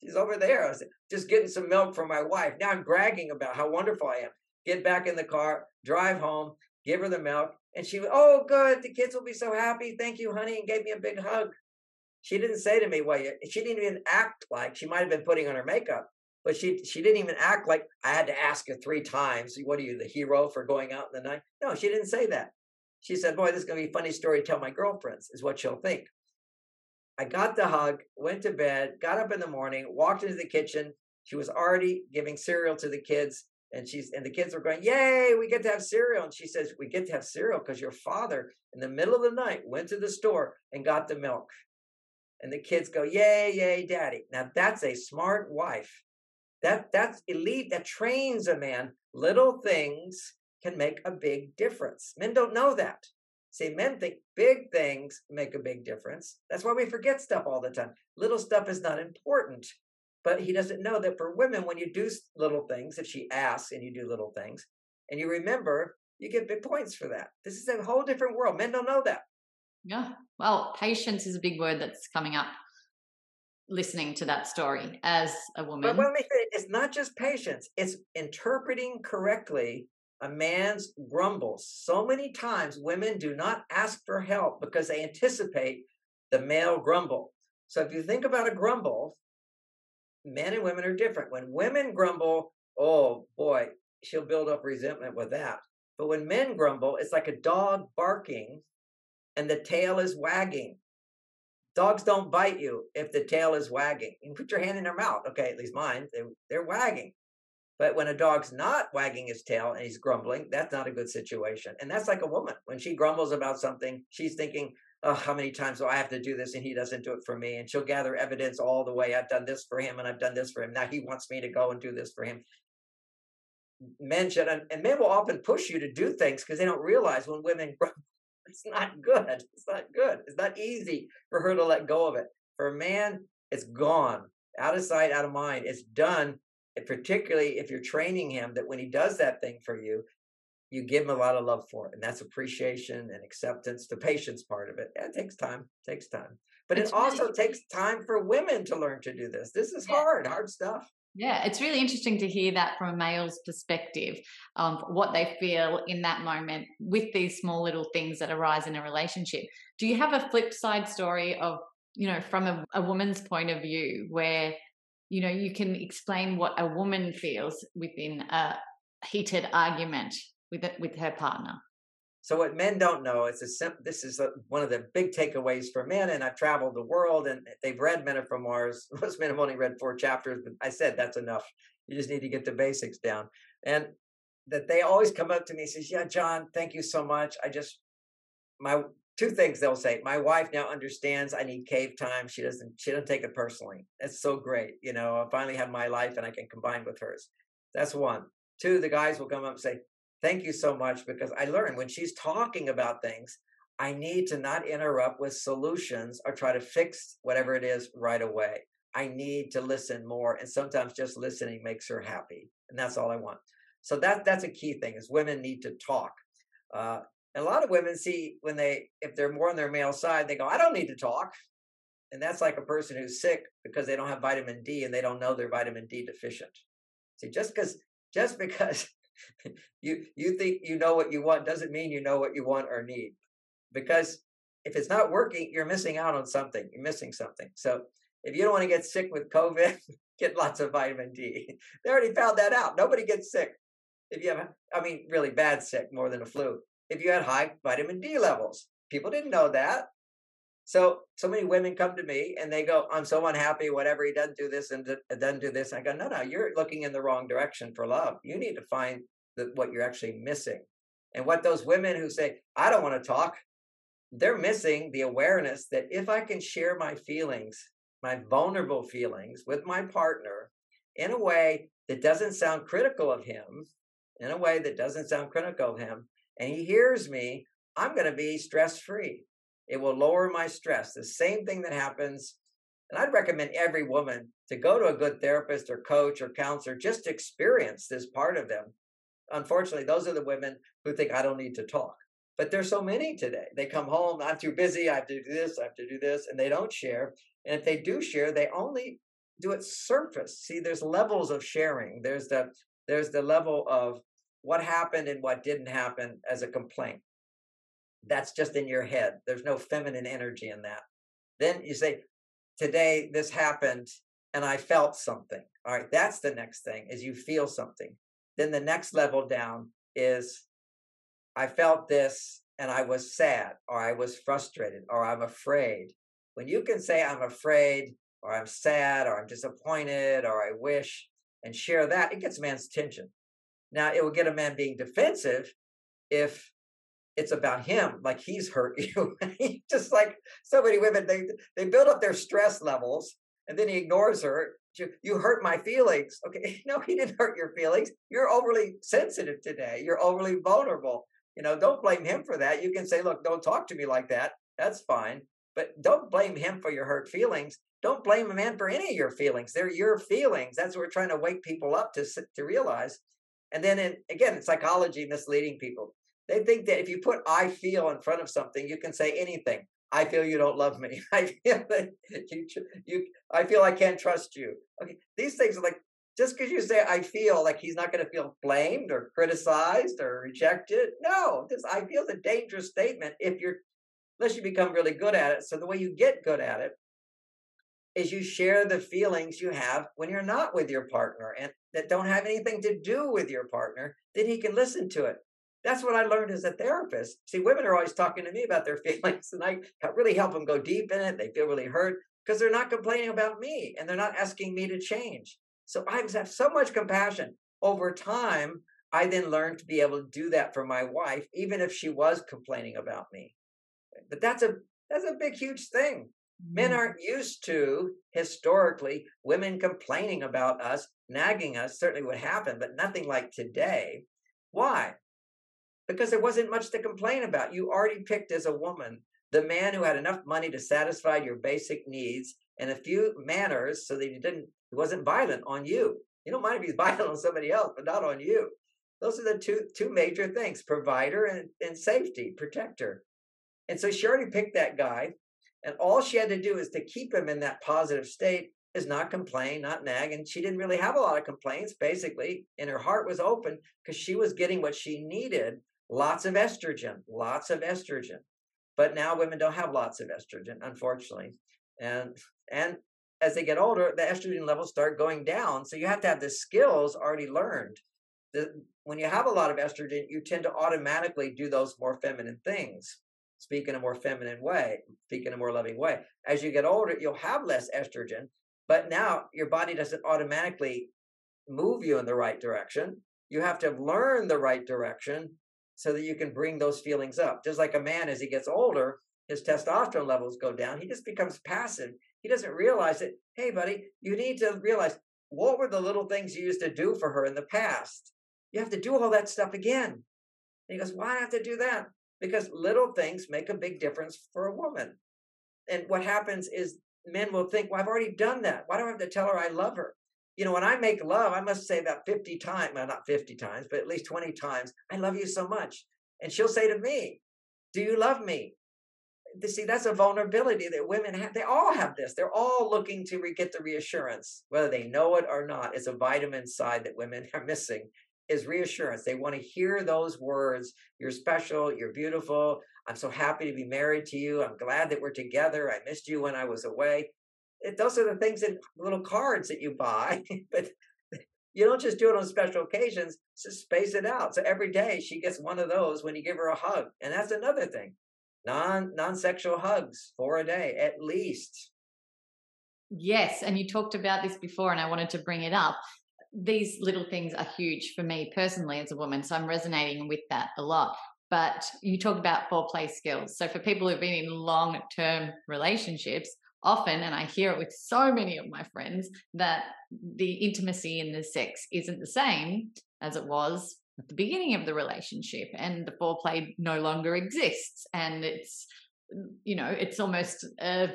She's over there. I said, just getting some milk from my wife. Now I'm bragging about how wonderful I am. Get back in the car, drive home, give her the milk. And she went, oh, good. The kids will be so happy. Thank you, honey. And gave me a big hug. She didn't say to me, she didn't even act like, she might have been putting on her makeup, but she didn't even act like I had to ask her 3 times. What are you, the hero for going out in the night? No, she didn't say that. She said, boy, this is going to be a funny story to tell my girlfriends, is what she'll think. I got the hug, went to bed, got up in the morning, walked into the kitchen. She was already giving cereal to the kids. And the kids were going, yay, we get to have cereal. And she says, we get to have cereal because your father in the middle of the night went to the store and got the milk. And the kids go, yay, yay, daddy. Now that's a smart wife. That's elite. That trains a man. Little things can make a big difference. Men don't know that. See, men think big things make a big difference. That's why we forget stuff all the time. Little stuff is not important. But he doesn't know that for women, when you do little things, if she asks and you do little things, and you remember, you get big points for that. This is a whole different world. Men don't know that. Yeah. Well, patience is a big word that's coming up listening to that story as a woman. But let me say, it's not just patience. It's interpreting correctly a man's grumbles. So many times women do not ask for help because they anticipate the male grumble. So if you think about a grumble, men and women are different. When women grumble, oh boy, she'll build up resentment with that. But when men grumble, it's like a dog barking and the tail is wagging. Dogs don't bite you if the tail is wagging. You can put your hand in their mouth. Okay, at least mine, they're wagging. But when a dog's not wagging his tail and he's grumbling, that's not a good situation. And that's like a woman. When she grumbles about something, she's thinking, oh, how many times do I have to do this and he doesn't do it for me? And she'll gather evidence all the way. I've done this for him and I've done this for him. Now he wants me to go and do this for him. Men should, and men will often push you to do things because they don't realize when women grumble, it's not good. It's not good. It's not easy for her to let go of it. For a man, it's gone. Out of sight, out of mind. It's done. And particularly if you're training him that when he does that thing for you, you give him a lot of love for it. And that's appreciation and acceptance, the patience part of it. Yeah, it takes time. It takes time. But it also takes time for women to learn to do this. This is hard stuff. Yeah, it's really interesting to hear that from a male's perspective, what they feel in that moment with these small little things that arise in a relationship. Do you have a flip side story of, from a woman's point of view where, you can explain what a woman feels within a heated argument with her partner? So what men don't know is this is one of the big takeaways for men. And I've traveled the world and they've read Men Are From Mars. Most men have only read 4 chapters, but I said that's enough. You just need to get the basics down. And that they always come up to me and says, yeah, John, thank you so much. My 2 things they'll say. My wife now understands I need cave time. She doesn't take it personally. It's so great. I finally have my life and I can combine with hers. That's 1. 2, the guys will come up and say, thank you so much, because I learned when she's talking about things, I need to not interrupt with solutions or try to fix whatever it is right away. I need to listen more. And sometimes just listening makes her happy. And that's all I want. So that's a key thing is women need to talk. And a lot of women see if they're more on their male side, they go, I don't need to talk. And that's like a person who's sick because they don't have vitamin D and they don't know they're vitamin D deficient. See, just because you think you know what you want doesn't mean you know what you want or need. Because if it's not working, you're missing out on something. You're missing something. So if you don't want to get sick with COVID, get lots of vitamin D. They already found that out. Nobody gets sick. If you have, really bad sick, more than a flu. If you had high vitamin D levels, people didn't know that. So many women come to me and they go, I'm so unhappy, whatever, he doesn't do this and doesn't do this. And I go, no, you're looking in the wrong direction for love. You need to find what you're actually missing. And what those women who say, I don't want to talk, they're missing the awareness that if I can share my feelings, my vulnerable feelings with my partner in a way that doesn't sound critical of him, and he hears me, I'm going to be stress-free. It will lower my stress. The same thing that happens. And I'd recommend every woman to go to a good therapist or coach or counselor just to experience this part of them. Unfortunately, those are the women who think I don't need to talk. But there's so many today. They come home, I'm too busy, I have to do this, and they don't share. And if they do share, they only do it surface. See, there's levels of sharing. There's the level of what happened and what didn't happen as a complaint. That's just in your head. There's no feminine energy in that. Then you say, today this happened and I felt something. All right, that's the next thing, is you feel something. Then the next level down is, I felt this and I was sad, or I was frustrated, or I'm afraid. When you can say I'm afraid, or I'm sad, or I'm disappointed, or I wish, and share that, it gets man's attention. Now, it will get a man being defensive if it's about him, like he's hurt you. Just like so many women, they build up their stress levels, and then he ignores her. You hurt my feelings. Okay, no, he didn't hurt your feelings. You're overly sensitive today. You're overly vulnerable. Don't blame him for that. You can say, look, don't talk to me like that. That's fine. But don't blame him for your hurt feelings. Don't blame a man for any of your feelings. They're your feelings. That's what we're trying to wake people up to realize. And then again, in psychology, misleading people. They think that if you put I feel in front of something, you can say anything. I feel you don't love me. I feel that I feel I can't trust you. Okay. These things are like, just because you say I feel, like he's not going to feel blamed or criticized or rejected. No, this I feel is a dangerous statement unless you become really good at it. So the way you get good at it is you share the feelings you have when you're not with your partner and that don't have anything to do with your partner, then he can listen to it. That's what I learned as a therapist. See, women are always talking to me about their feelings, and I really help them go deep in it. They feel really hurt because they're not complaining about me and they're not asking me to change. So I have so much compassion. Over time, I then learned to be able to do that for my wife, even if she was complaining about me. But that's a big, huge thing. Men aren't used to, historically, women complaining about us, nagging us. Certainly would happen, but nothing like today. Why? Because there wasn't much to complain about. You already picked as a woman the man who had enough money to satisfy your basic needs and a few manners so that he wasn't violent on you. You don't mind if he's violent on somebody else, but not on you. Those are the two major things: provider and safety, protector. And so she already picked that guy. And all she had to do is to keep him in that positive state, is not complain, not nag. And she didn't really have a lot of complaints, basically. And her heart was open because she was getting what she needed. Lots of estrogen. But now women don't have lots of estrogen, unfortunately. And as they get older, the estrogen levels start going down. So you have to have the skills already learned. When you have a lot of estrogen, you tend to automatically do those more feminine things. Speak in a more feminine way, speak in a more loving way. As you get older, you'll have less estrogen, but now your body doesn't automatically move you in the right direction. You have to learn the right direction so that you can bring those feelings up. Just like a man, as he gets older, his testosterone levels go down. He just becomes passive. He doesn't realize it. Hey, buddy, you need to realize, what were the little things you used to do for her in the past? You have to do all that stuff again. And he goes, why do I have to do that? Because little things make a big difference for a woman. And what happens is men will think, well, I've already done that. Why do I have to tell her I love her? When I make love, I must say about 50 times, well, not 50 times, but at least 20 times, I love you so much. And she'll say to me, do you love me? See, that's a vulnerability that women have. They all have this. They're all looking to get the reassurance, whether they know it or not. It's a vitamin side that women are missing. Is reassurance. They want to hear those words. You're special. You're beautiful. I'm so happy to be married to you. I'm glad that we're together. I missed you when I was away. Those are the things in little cards that you buy, but you don't just do it on special occasions. Just space it out. So every day she gets one of those when you give her a hug. And that's another thing. Non-sexual hugs 4 a day, at least. Yes. And you talked about this before, and I wanted to bring it up. These little things are huge for me personally as a woman, so I'm resonating with that a lot. But you talk about foreplay skills. So for people who've been in long-term relationships, often, and I hear it with so many of my friends, that the intimacy in the sex isn't the same as it was at the beginning of the relationship, and the foreplay no longer exists, and it's almost a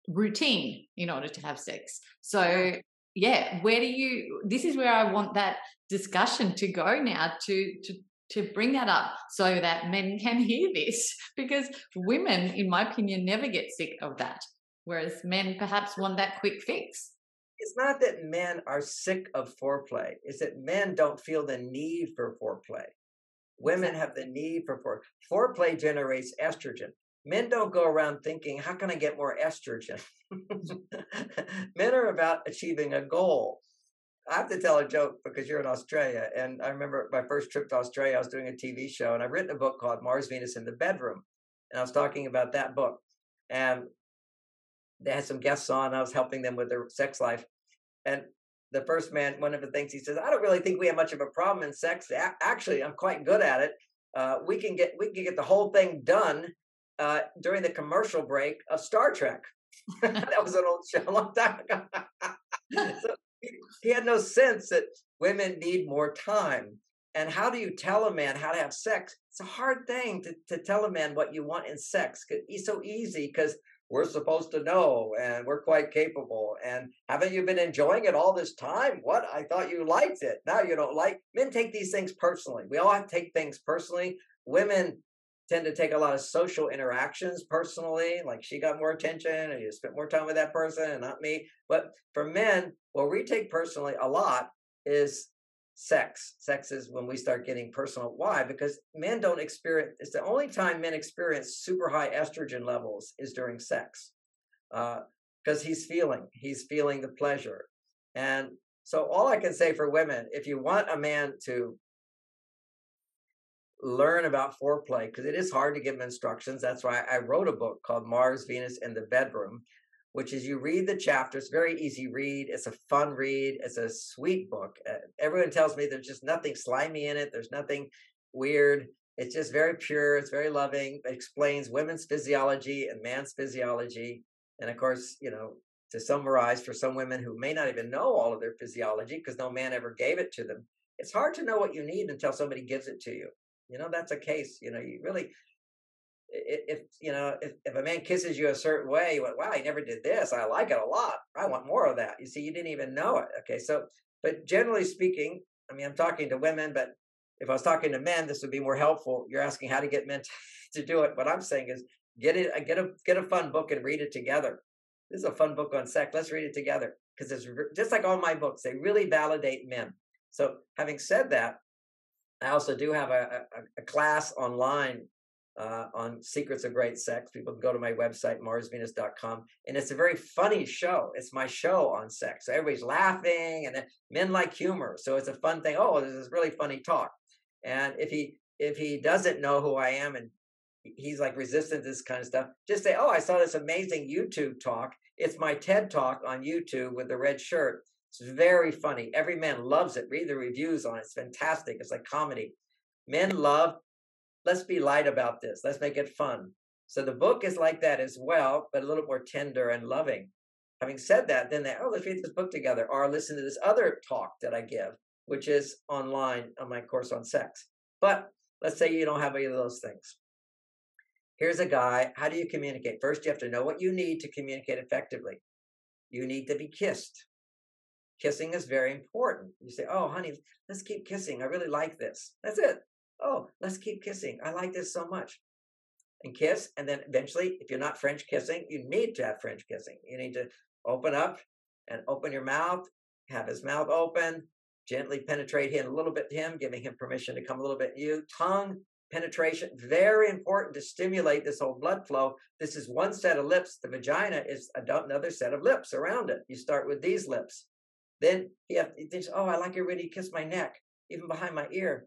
routine in order to have sex. So yeah, this is where I want that discussion to go now, to bring that up so that men can hear this, because women, in my opinion, never get sick of that, whereas men perhaps want that quick fix. It's not that men are sick of foreplay. It's that men don't feel the need for foreplay. Women have the need for foreplay. Foreplay generates estrogen. Men don't go around thinking, how can I get more estrogen? Men are about achieving a goal. I have to tell a joke because you're in Australia. And I remember my first trip to Australia, I was doing a TV show, and I've written a book called Mars, Venus in the Bedroom. And I was talking about that book. And they had some guests on. I was helping them with their sex life. And the first man, one of the things he says, I don't really think we have much of a problem in sex. Actually, I'm quite good at it. We can get the whole thing done during the commercial break of Star Trek. That was an old show a long time ago. So he had no sense that women need more time. And how do you tell a man how to have sex? It's a hard thing to tell a man what you want in sex. It's so easy because we're supposed to know and we're quite capable. And haven't you been enjoying it all this time? What? I thought you liked it. Now you don't like. Men take these things personally. We all have to take things personally. Women tend to take a lot of social interactions personally, like she got more attention and you spent more time with that person and not me. But for men, what we take personally a lot is sex. Sex is when we start getting personal. Why? Because men don't experience, it's the only time men experience super high estrogen levels is during sex. Because he's feeling the pleasure. And so all I can say for women, if you want a man to learn about foreplay, because it is hard to give them instructions. That's why I wrote a book called Mars, Venus, in the Bedroom, which is you read the chapters, very easy read. It's a fun read. It's a sweet book. Everyone tells me there's just nothing slimy in it. There's nothing weird. It's just very pure. It's very loving. It explains women's physiology and man's physiology. And of course, to summarize, for some women who may not even know all of their physiology because no man ever gave it to them, it's hard to know what you need until somebody gives it to you. That's a case, you really, if a man kisses you a certain way, you went, wow, he never did this. I like it a lot. I want more of that. You see, you didn't even know it. Okay. So, but generally speaking, I'm talking to women, but if I was talking to men, this would be more helpful. You're asking how to get men to do it. What I'm saying is get a fun book and read it together. This is a fun book on sex. Let's read it together because it's just like all my books. They really validate men. So having said that, I also do have a class online on secrets of great sex. People can go to my website, marsvenus.com. And it's a very funny show. It's my show on sex. So everybody's laughing and men like humor. So it's a fun thing. Oh, this is really funny talk. And if he doesn't know who I am and he's like resistant to this kind of stuff, just say, oh, I saw this amazing YouTube talk. It's my TED talk on YouTube with the red shirt. It's very funny. Every man loves it. Read the reviews on it. It's fantastic. It's like comedy. Men love, let's be light about this. Let's make it fun. So the book is like that as well, but a little more tender and loving. Having said that, then let's read this book together or listen to this other talk that I give, which is online on my course on sex. But let's say you don't have any of those things. Here's a guy. How do you communicate? First, you have to know what you need to communicate effectively. You need to be kissed. Kissing is very important. You say, oh, honey, let's keep kissing. I really like this. That's it. Oh, let's keep kissing. I like this so much. And kiss. And then eventually, if you're not French kissing, you need to have French kissing. You need to open up and open your mouth, have his mouth open, gently penetrate him a little bit to him, giving him permission to come a little bit to you. Tongue penetration, very important to stimulate this whole blood flow. This is one set of lips. The vagina is another set of lips around it. You start with these lips. Then he thinks, oh, I like it when you kiss my neck, even behind my ear.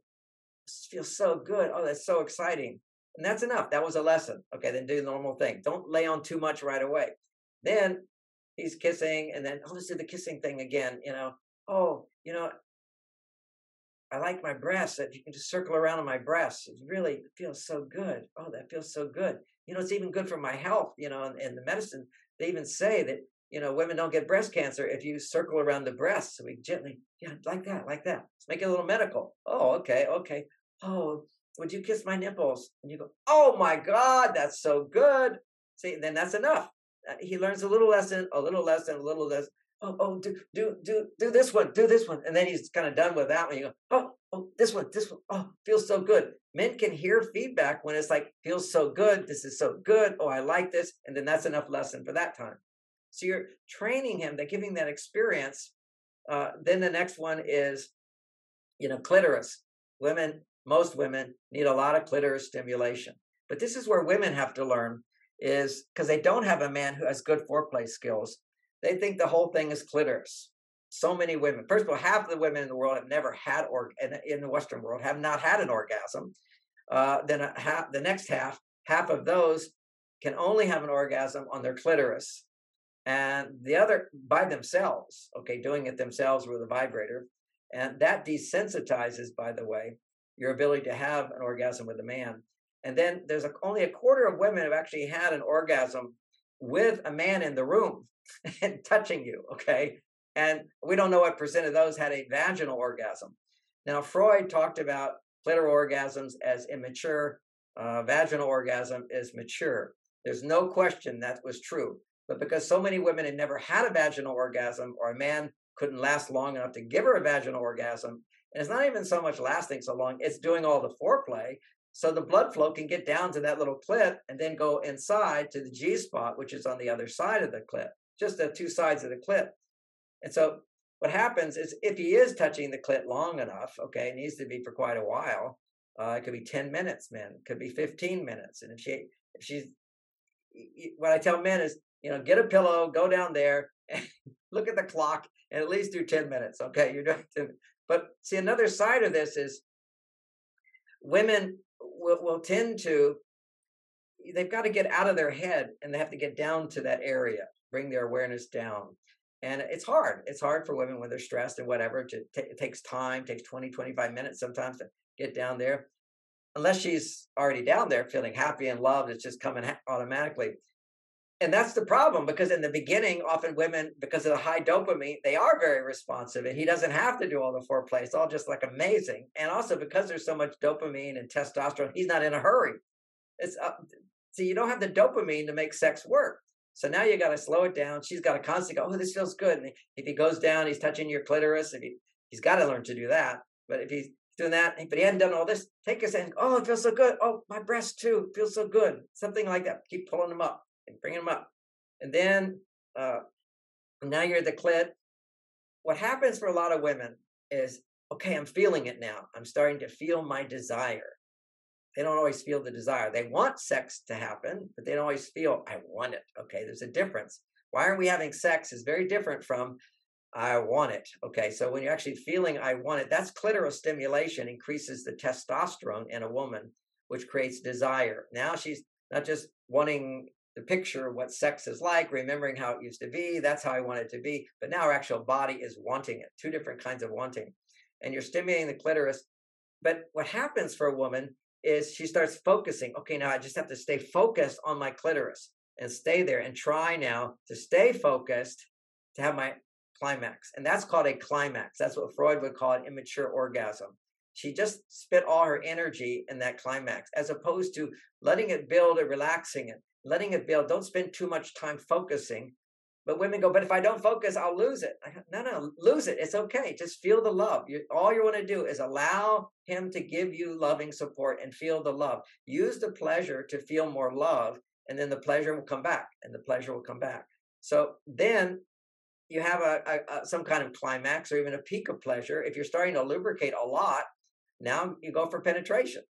This feels so good. Oh, that's so exciting. And that's enough. That was a lesson. Okay, then do the normal thing. Don't lay on too much right away. Then he's kissing, and then, let's do the kissing thing again. I like my breasts. If you can just circle around on my breasts, it really feels so good. Oh, that feels so good. It's even good for my health, and the medicine, they even say that, women don't get breast cancer if you circle around the breasts. So we gently, like that. Let's make it a little medical. Oh, okay. Oh, would you kiss my nipples? And you go, oh my God, that's so good. See, then that's enough. He learns a little lesson. Oh, do this one, and then he's kind of done with that one. You go, oh, this one, oh, feels so good. Men can hear feedback when it's like, feels so good. This is so good. Oh, I like this, and then that's enough lesson for that time. So you're training him, they're giving that experience. Then the next one is, clitoris. Most women need a lot of clitoris stimulation. But this is where women have to learn, is because they don't have a man who has good foreplay skills. They think the whole thing is clitoris. So many women, first of all, half of the women in the world have never had, in the Western world, have not had an orgasm. Then the next half of those can only have an orgasm on their clitoris. and the other by themselves, okay, doing it themselves with a vibrator. And that desensitizes, by the way, your ability to have an orgasm with a man. And then there's only a quarter of women have actually had an orgasm with a man in the room and touching you, okay? And we don't know what percent of those had a vaginal orgasm. Now, Freud talked about clitoral orgasms as immature, vaginal orgasm is mature. There's no question that was true. But because so many women had never had a vaginal orgasm, or a man couldn't last long enough to give her a vaginal orgasm, and it's not even so much lasting so long, it's doing all the foreplay. So the blood flow can get down to that little clit and then go inside to the G spot, which is on the other side of the clit, just the two sides of the clit. And so what happens is, if he is touching the clit long enough, okay, it needs to be for quite a while. It could be 10 minutes, men. It could be 15 minutes. And if she's, what I tell men is, get a pillow, go down there, and look at the clock, and at least do 10 minutes. Okay, you're doing 10. But see, another side of this is women will tend to, they've got to get out of their head, and they have to get down to that area, bring their awareness down. And it's hard. It's hard for women when they're stressed and whatever. It takes time, takes 20, 25 minutes sometimes to get down there. Unless she's already down there feeling happy and loved, it's just coming automatically. And that's the problem, because in the beginning, often women, because of the high dopamine, they are very responsive, and he doesn't have to do all the foreplay. It's all just like amazing. And also because there's so much dopamine and testosterone, he's not in a hurry. So you don't have the dopamine to make sex work. So now you got to slow it down. She's got to constantly go, oh, this feels good. And if he goes down, he's touching your clitoris. He's got to learn to do that. But if he's doing that, but he hadn't done all this, take his hand, oh, it feels so good. Oh, my breast too, it feels so good. Something like that. Keep pulling them up and bringing them up. And then now you're at the clit. What happens for a lot of women is, okay, I'm feeling it now. I'm starting to feel my desire. They don't always feel the desire. They want sex to happen, but they don't always feel, I want it. Okay, there's a difference. Why aren't we having sex is very different from I want it. Okay, so when you're actually feeling I want it, that's clitoral stimulation, increases the testosterone in a woman, which creates desire. Now she's not just wanting the picture of what sex is like, remembering how it used to be, that's how I want it to be, but now her actual body is wanting it. Two different kinds of wanting. And you're stimulating the clitoris. But what happens for a woman is she starts focusing. Okay, now I just have to stay focused on my clitoris and stay there and try now to stay focused to have my climax. And that's called a climax. That's what Freud would call an immature orgasm. She just spent all her energy in that climax, as opposed to letting it build and relaxing it, letting it build. Don't spend too much time focusing. But women go, but if I don't focus, I'll lose it. No, lose it. It's okay. Just feel the love. All you want to do is allow him to give you loving support and feel the love. Use the pleasure to feel more love, and then the pleasure will come back, and the pleasure will come back. So then you have some kind of climax, or even a peak of pleasure. If you're starting to lubricate a lot, now you go for penetration.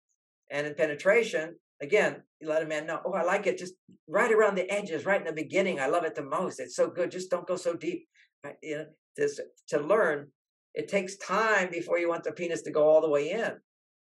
And in penetration, again, you let a man know, oh, I like it just right around the edges, right in the beginning. I love it the most. It's so good. Just don't go so deep. Right? To learn, it takes time before you want the penis to go all the way in.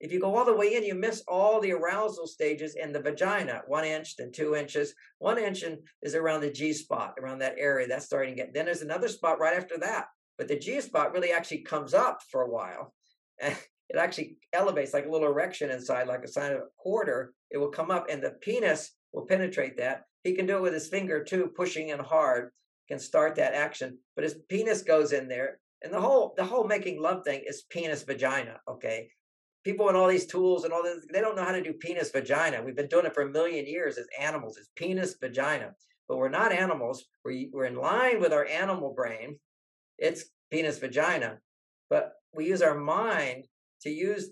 If you go all the way in, you miss all the arousal stages in the vagina, 1 inch, then 2 inches. 1 inch is around the G spot, around that area. That's starting to get, then there's another spot right after that. But the G spot really actually comes up for a while. And it actually elevates like a little erection inside, like a sign of a quarter. It will come up, and the penis will penetrate that. He can do it with his finger too, pushing in hard, can start that action. But his penis goes in there. And the whole making love thing is penis vagina, okay? People and all these tools and all this, they don't know how to do penis vagina. We've been doing it for a million years as animals. It's penis vagina. But we're not animals. We're in line with our animal brain. It's penis vagina. But we use our mind to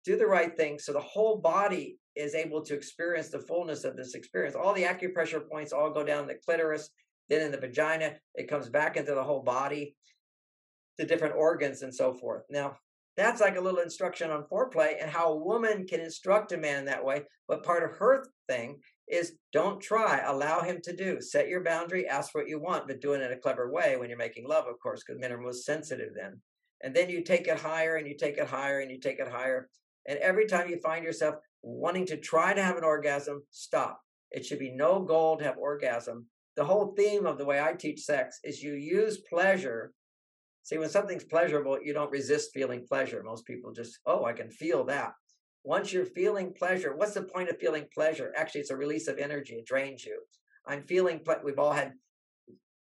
do the right thing, so the whole body is able to experience the fullness of this experience. All the acupressure points all go down the clitoris, then in the vagina, it comes back into the whole body, the different organs and so forth. Now, that's like a little instruction on foreplay and how a woman can instruct a man that way. But part of her thing is, don't try, allow him to do. Set your boundary, ask what you want, but do it in a clever way when you're making love, of course, because men are most sensitive then. And then you take it higher, and you take it higher, and you take it higher. And every time you find yourself wanting to try to have an orgasm, stop. It should be no goal to have orgasm. the whole theme of the way I teach sex is you use pleasure. See, when something's pleasurable, you don't resist feeling pleasure. Most people just, oh, I can feel that. Once you're feeling pleasure, what's the point of feeling pleasure? Actually, it's a release of energy. It drains you. I'm feeling, we've all had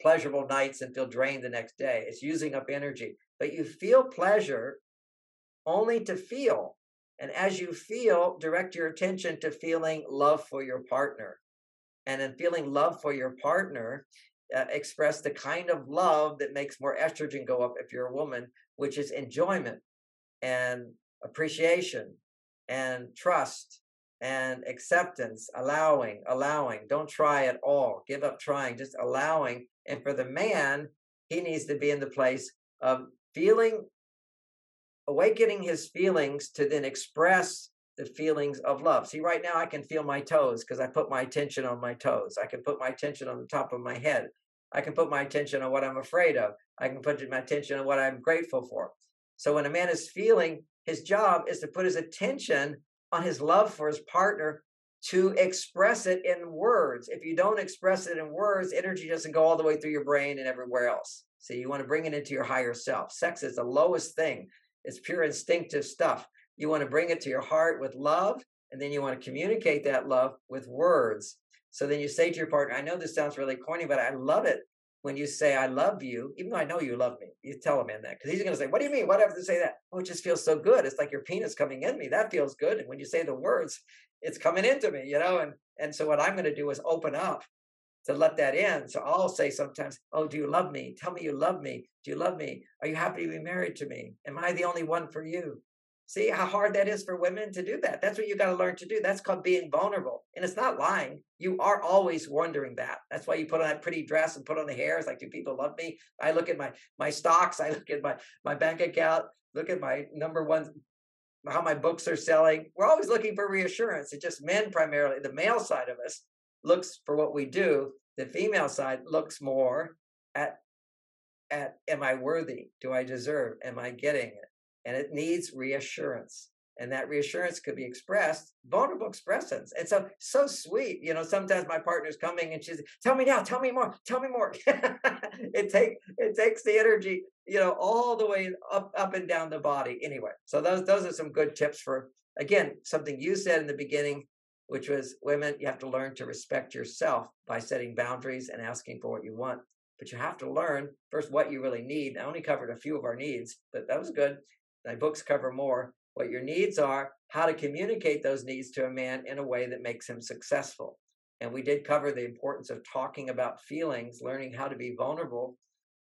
pleasurable nights and feel drained the next day. It's using up energy. But you feel pleasure only to feel. And as you feel, direct your attention to feeling love for your partner. And in feeling love for your partner, express the kind of love that makes more estrogen go up if you're a woman, which is enjoyment and appreciation and trust and acceptance, allowing. Don't try at all. Give up trying, just allowing. And for the man, he needs to be in the place of feeling, awakening his feelings to then express the feelings of love. See, right now I can feel my toes because I put my attention on my toes. I can put my attention on the top of my head. I can put my attention on what I'm afraid of. I can put my attention on what I'm grateful for. So when a man is feeling, his job is to put his attention on his love for his partner to express it in words. If you don't express it in words, energy doesn't go all the way through your brain and everywhere else. So you want to bring it into your higher self. Sex is the lowest thing. It's pure instinctive stuff. You want to bring it to your heart with love, and then you want to communicate that love with words. So then you say to your partner, I know this sounds really corny, but I love it when you say, I love you, even though I know you love me. You tell a man that, because he's going to say, what do you mean? What have to say that? Oh, it just feels so good. It's like your penis coming in me. That feels good. And when you say the words, it's coming into me, And so what I'm going to do is open up to let that in. So I'll say sometimes, oh, do you love me? Tell me you love me. Do you love me? Are you happy to be married to me? Am I the only one for you? See how hard that is for women to do that. That's what you got to learn to do. That's called being vulnerable. And it's not lying. You are always wondering that. That's why you put on that pretty dress and put on the hair. It's like, do people love me? I look at my stocks. I look at my bank account. Look at my number one, how my books are selling. We're always looking for reassurance. It's just men primarily. The male side of us looks for what we do. The female side looks more at am I worthy? Do I deserve? Am I getting it? And it needs reassurance. And that reassurance could be expressed, vulnerable expressions. And so sweet. Sometimes my partner's coming and she's, tell me now, tell me more. It takes the energy, all the way up and down the body. Anyway, so those are some good tips for, again, something you said in the beginning, which was, women, you have to learn to respect yourself by setting boundaries and asking for what you want. But you have to learn first what you really need. I only covered a few of our needs, but that was good. My books cover more what your needs are, how to communicate those needs to a man in a way that makes him successful. And we did cover the importance of talking about feelings, learning how to be vulnerable.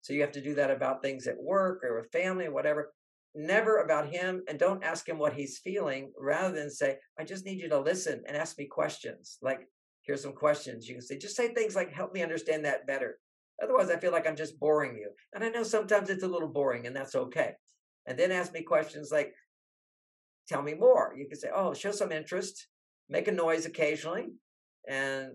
So you have to do that about things at work or with family, whatever. Never about him, and don't ask him what he's feeling, rather than say, I just need you to listen and ask me questions. Like, here's some questions. You can say, just say things like, help me understand that better. Otherwise, I feel like I'm just boring you. And I know sometimes it's a little boring, and that's okay. And then ask me questions like, tell me more. You can say, oh, show some interest, make a noise occasionally. And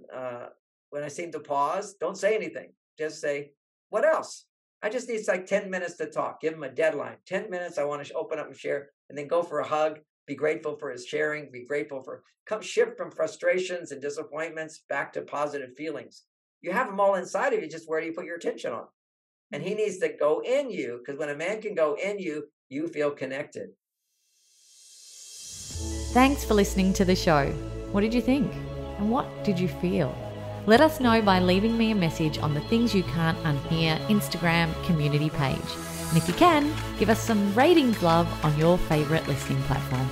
when I seem to pause, don't say anything. Just say, what else? I just need like 10 minutes to talk. Give him a deadline. 10 minutes, I want to open up and share, and then go for a hug. Be grateful for his sharing. Be grateful for, shift from frustrations and disappointments back to positive feelings. You have them all inside of you. Just where do you put your attention on? And he needs to go in you, because when a man can go in you, you feel connected. Thanks for listening to the show. What did you think? And what did you feel? Let us know by leaving me a message on the Things You Can't Unhear Instagram community page. And if you can, give us some ratings love on your favourite listening platform.